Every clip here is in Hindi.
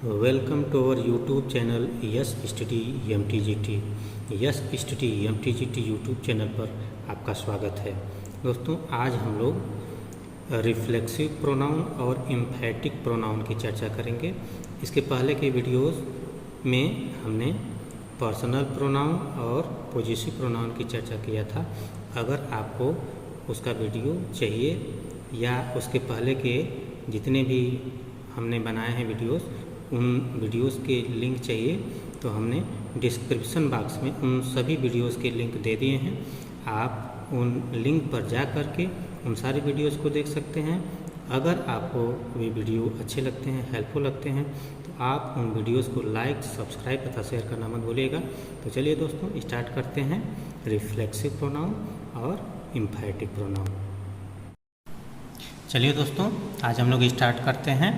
Welcome to our YouTube channel yes study MTGT। Yes study MTGT YouTube channel पर आपका स्वागत है। दोस्तों, आज हम लोग रिफ्लेक्सिव प्रोनाउन और एम्फैटिक प्रोनाउन की चर्चा करेंगे। इसके पहले के वीडियोस में हमने पर्सनल प्रोनाउन और पॉजेसिव प्रोनाउन की चर्चा किया था। अगर आपको उसका वीडियो चाहिए या उसके पहले के जितने भी हमने बनाए हैं वीडियोस, उन वीडियोस के लिंक चाहिए तो हमने डिस्क्रिप्शन बॉक्स में उन सभी वीडियोस के लिंक दे दिए हैं। आप उन लिंक पर जा कर के उन सारे वीडियोस को देख सकते हैं। अगर आपको वे वीडियो अच्छे लगते हैं, हेल्पफुल लगते हैं, तो आप उन वीडियोस को लाइक, सब्सक्राइब तथा शेयर करना मत भूलिएगा। तो चलिए दोस्तों, स्टार्ट करते हैं रिफ्लेक्सिव प्रोनाउन और एम्फैटिक प्रोनाउन। चलिए दोस्तों, आज हम लोग स्टार्ट करते हैं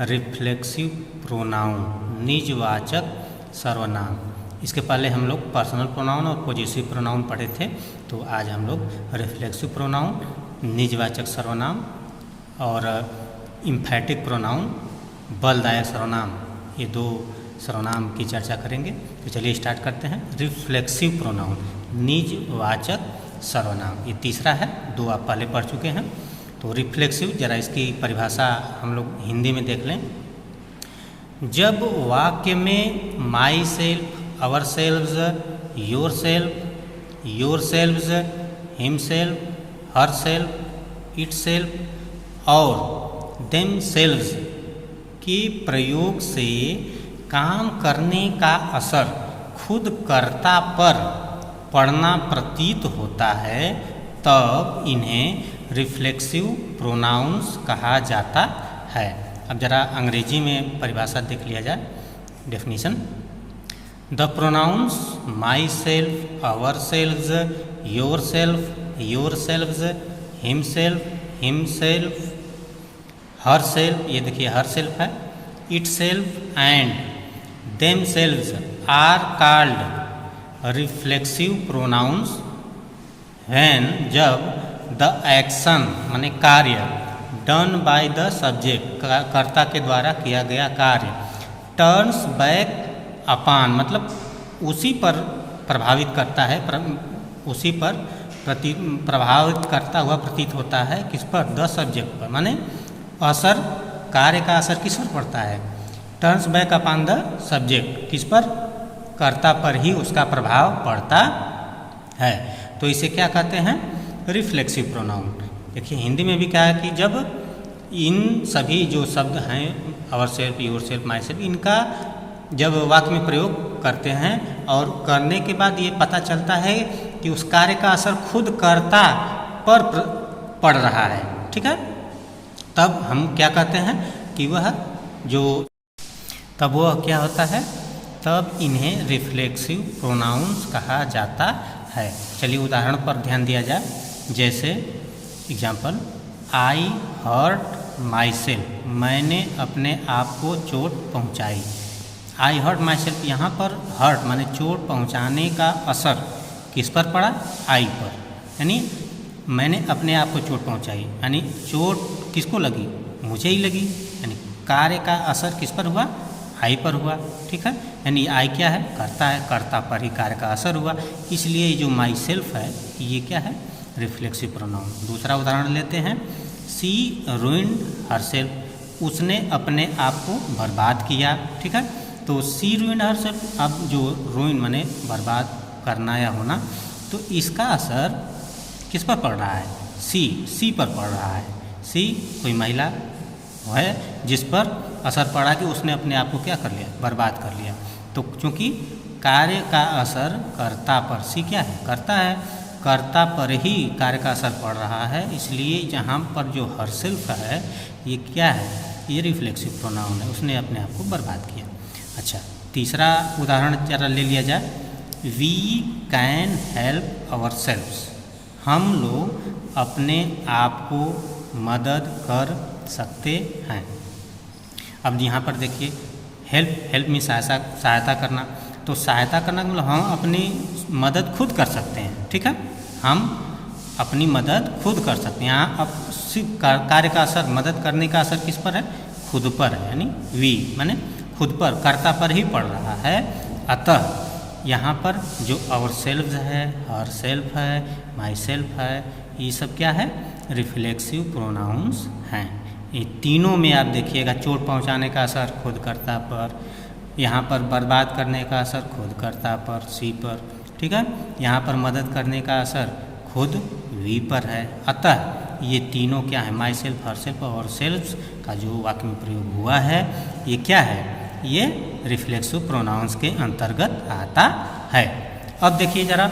रिफ्लेक्सिव प्रोनाउन, निजवाचक सर्वनाम। इसके पहले हम लोग पर्सनल प्रोनाउन और पॉजेसिव प्रोनाउन पढ़े थे, तो आज हम लोग रिफ्लेक्सिव प्रोनाउन, निजवाचक सर्वनाम और एम्फैटिक प्रोनाउन, बलदायक सर्वनाम, ये दो सर्वनाम की चर्चा करेंगे। तो चलिए स्टार्ट करते हैं। रिफ्लेक्सिव प्रोनाउन, निजवाचक सर्वनाम, ये तीसरा है, दो आप पहले पढ़ चुके हैं। तो रिफ्लेक्सिव, जरा इसकी परिभाषा हम लोग हिंदी में देख लें। जब वाक्य में my self, ourselves, yourselves, himself, her self, itself और देम सेल्व्स के प्रयोग से काम करने का असर खुद कर्ता पर पड़ना प्रतीत होता है, तब इन्हें रिफ्लेक्सिव प्रोनाउंस कहा जाता है। अब जरा अंग्रेजी में परिभाषा देख लिया जाए, definition. The pronouns myself, ourselves, yourselves, himself, herself, ये देखिए हर सेल्फ है, itself and themselves are called reflexive pronouns when, जब द एक्शन माने कार्य डन बाय द सब्जेक्ट, कर्ता के द्वारा किया गया कार्य, टर्न्स बैक अपान मतलब उसी पर प्रभावित करता है, उसी पर प्रभावित करता हुआ प्रतीत होता है। किस पर? द सब्जेक्ट पर, माने असर, कार्य का असर किस पर पड़ता है? Turns back upon the subject, किस पर? कर्ता पर ही उसका प्रभाव पड़ता है। तो इसे क्या कहते हैं? Reflexive pronoun. देखिए हिंदी में भी क्या है कि जब इन सभी जो शब्द हैं, our self, your self, my self, इनका जब वाक्य में प्रयोग करते हैं और करने के बाद ये पता चलता है कि उस कार्य का असर खुद कर्ता पर पड़ रहा है, ठीक है, तब हम क्या कहते हैं कि वह क्या होता है? तब इन्हें रिफ्लेक्सिव प्रोनाउंस कहा जाता है। चलिए उदाहरण पर ध्यान दिया जाए। जैसे example, I hurt myself, मैंने अपने आप को चोट पहुंचाई। आई हर्ट माई सेल्फ, यहाँ पर हर्ट माने चोट पहुंचाने का असर किस पर पड़ा? आई पर, यानी मैंने अपने आप को चोट पहुंचाई, यानी चोट किसको लगी? मुझे ही लगी, यानी कार्य का असर किस पर हुआ? आई पर हुआ, ठीक है। यानी आई क्या है? कर्ता है, कर्ता पर ही कार्य का असर हुआ। इसलिए जो माई सेल्फ है ये क्या है? Reflexive pronoun. दूसरा उदाहरण लेते हैं। सी रूइंड हर सेल्फ, उसने अपने आप को बर्बाद किया, ठीक है। तो सी रूइंड हर सेल्फ, अब जो रूइन माने बर्बाद करना या होना, तो इसका असर किस पर पड़ रहा है? सी पर पड़ रहा है। सी कोई महिला है जिस पर असर पड़ा कि उसने अपने आप को क्या कर लिया? बर्बाद कर लिया। तो चूँकि कार्य का असर कर्ता पर, सी क्या है? कर्ता है, कर्ता पर ही कार्य का असर पड़ रहा है, इसलिए जहाँ पर जो हर सेल्फ है ये क्या है? ये रिफ्लेक्सिव प्रोनाउन है, उसने अपने आप को बर्बाद किया। अच्छा, तीसरा उदाहरण जरा ले लिया जाए। We can help ourselves, हम लोग अपने आप को मदद कर सकते हैं। अब यहाँ पर देखिए, हेल्प में सहायता करना, तो सहायता करना मतलब हम अपनी मदद खुद कर सकते हैं, ठीक है, हम अपनी मदद खुद कर सकते हैं। यहाँ अब कार्य का असर, मदद करने का असर किस पर है? खुद पर है, यानी वी माने खुद पर, कर्ता पर ही पड़ रहा है। अतः यहाँ पर जो आवर सेल्फ है, हर सेल्फ है, माई सेल्फ है, ये सब क्या है? रिफ्लेक्सिव प्रोनाउंस हैं। ये तीनों में आप देखिएगा, चोट पहुँचाने का असर खुद कर्ता पर, यहाँ पर बर्बाद करने का असर खुद कर्ता पर, सी पर, ठीक है। यहाँ पर मदद करने का असर खुद वी पर है। अतः ये तीनों क्या है? माई सेल्फ, हर सेल्फ और सेल्फ का जो वाक्य में प्रयोग हुआ है, ये क्या है? ये रिफ्लेक्सिव प्रोनाउंस के अंतर्गत आता है। अब देखिए जरा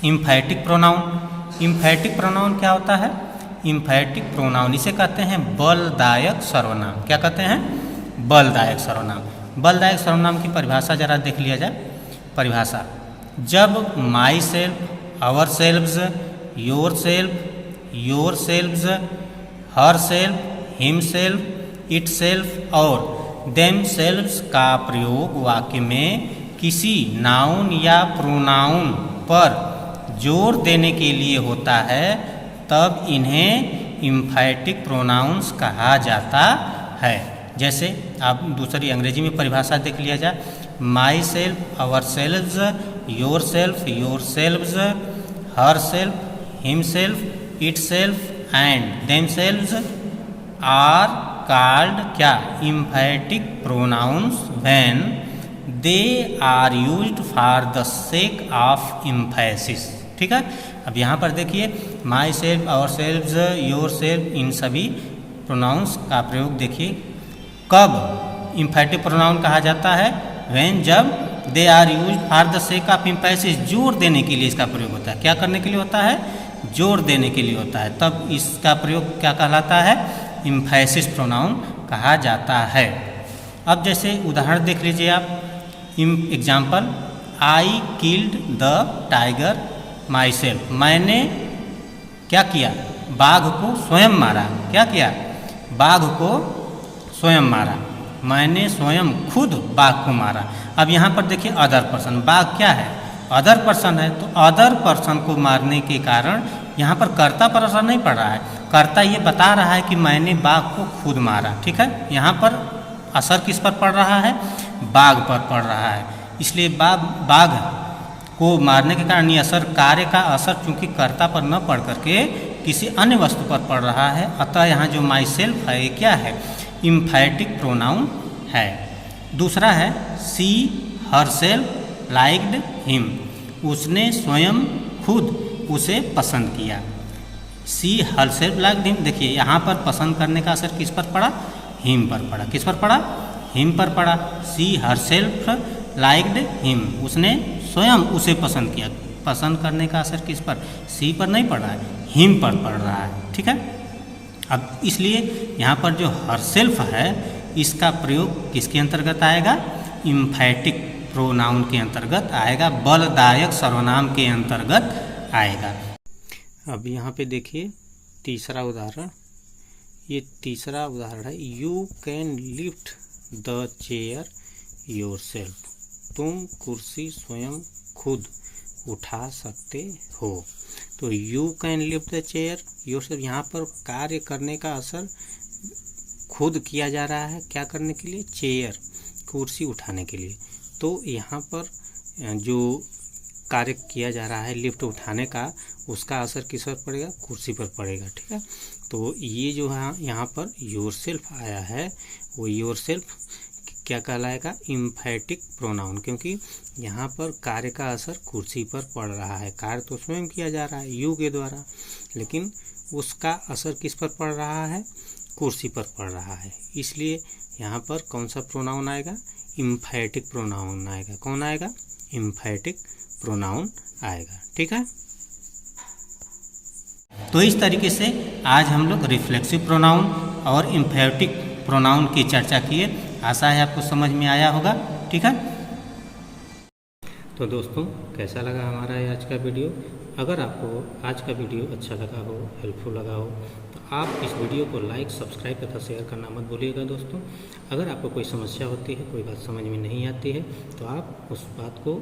इम्फैटिक प्रोनाउन। इम्फैटिक प्रोनाउन क्या होता है? इम्फैटिक प्रोनाउन इसे कहते हैं बलदायक सर्वनाम। क्या कहते हैं? बलदायक सर्वनाम। बलदायक सर्वनाम की परिभाषा जरा देख लिया जाए। परिभाषा: जब myself, ourselves, yourselves, herself, himself, itself और देम सेल्व्स का प्रयोग वाक्य में किसी नाउन या प्रोनाउन पर जोर देने के लिए होता है, तब इन्हें इम्फैटिक प्रोनाउंस कहा जाता है। जैसे आप दूसरी अंग्रेजी में परिभाषा देख लिया जाए। Myself, ourselves, yourselves, herself, himself, itself and themselves are called क्या? Emphatic pronouns when they are used for the sake of emphasis. ठीक है। अब यहाँ पर देखिए myself, ourselves, yourself, इन सभी प्रोनाउंस का प्रयोग देखिए कब इम्फैटिक प्रोनाउन कहा जाता है? व्हेन, जब they are used for the sake of emphasis, जोर देने के लिए इसका प्रयोग होता है। क्या करने के लिए होता है? जोर देने के लिए होता है। तब इसका प्रयोग क्या कहलाता है? इम्फेसिस प्रोनाउन कहा जाता है। अब जैसे उदाहरण देख लीजिए आप। Example: I killed the tiger my self. मैंने क्या किया? बाघ को स्वयं मारा। क्या किया? बाघ को स्वयं मारा। मैंने स्वयं खुद बाघ को मारा। अब यहाँ पर देखिए अदर पर्सन, बाघ क्या है? अदर पर्सन है। तो अदर पर्सन को मारने के कारण यहाँ पर कर्ता पर असर नहीं पड़ रहा है। कर्ता ये बता रहा है कि मैंने बाघ को खुद मारा। ठीक है। यहाँ पर असर किस पर पड़ रहा है? बाघ पर पड़ रहा है। इसलिए बाघ को मारने के कारण ये असर, कार्य का असर चूंकि कर्ता पर न पड़ करके किसी अन्य वस्तु पर पड़ रहा है, अतः यहाँ जो माई सेल्फ है ये क्या है? इम्फैटिक प्रोनाउन है। दूसरा है सी हरसेल्फ लाइक्ड हिम। उसने स्वयं खुद उसे पसंद किया। सी हरसेल्फ लाइक्ड हिम। देखिए यहाँ पर पसंद करने का असर किस पर पड़ा? हिम पर पड़ा। किस पर पड़ा? हिम पर पड़ा। सी हरसेल्फ लाइक्ड हिम। उसने स्वयं उसे पसंद किया। पसंद करने का असर किस पर? सी पर नहीं पड़ रहा है, हिम पर पड़ रहा है। ठीक है। अब इसलिए यहाँ पर जो हरसेल्फ है इसका प्रयोग किसके अंतर्गत आएगा? इम्फैटिक प्रोनाउन के अंतर्गत आएगा, बलदायक सर्वनाम के अंतर्गत आएगा। अब यहाँ पे देखिए तीसरा उदाहरण। ये तीसरा उदाहरण है you can lift the chair yourself. तुम कुर्सी स्वयं खुद उठा सकते हो। तो you can lift the chair yourself, यहाँ पर कार्य करने का असर खुद किया जा रहा है। क्या करने के लिए? चेयर, कुर्सी उठाने के लिए। तो यहाँ पर जो कार्य किया जा रहा है लिफ्ट उठाने का, उसका असर किस पर पड़ेगा? कुर्सी पर पड़ेगा। ठीक है। तो ये जो है यहाँ पर योरसेल्फ आया है, वो योरसेल्फ क्या कहलाएगा? इम्फैटिक प्रोनाउन, क्योंकि यहाँ पर कार्य का असर कुर्सी पर पड़ रहा है। कार्य तो स्वयं किया जा रहा है यू के द्वारा, लेकिन उसका असर किस पर पड़ रहा है? कुर्सी पर पड़ रहा है। इसलिए यहाँ पर कौन सा प्रोनाउन आएगा? इम्फैटिक प्रोनाउन आएगा। कौन आएगा? इम्फैटिक प्रोनाउन आएगा। ठीक है। तो इस तरीके से आज हम लोग रिफ्लेक्सिव प्रोनाउन और इम्फैटिक प्रोनाउन की चर्चा किए। आशा है आपको समझ में आया होगा। ठीक है। तो दोस्तों, कैसा लगा हमारा आज का वीडियो? अगर आपको आज का वीडियो अच्छा लगा हो, हेल्पफुल लगा हो, तो आप इस वीडियो को लाइक, सब्सक्राइब तथा शेयर करना मत भूलिएगा दोस्तों। अगर आपको कोई समस्या होती है, कोई बात समझ में नहीं आती है, तो आप उस बात को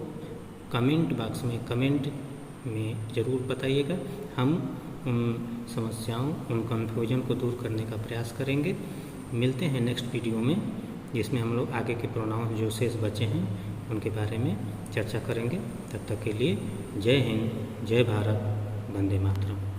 कमेंट बॉक्स में कमेंट में ज़रूर बताइएगा। हम उन समस्याओं, उन कन्फ्यूजन को दूर करने का प्रयास करेंगे। मिलते हैं नेक्स्ट वीडियो में। जिसमें हम लोग आगे के प्रोनाउन जो शेष बचे हैं उनके बारे में चर्चा करेंगे। तब तक के लिए जय हिंद, जय भारत, वंदे मातरम।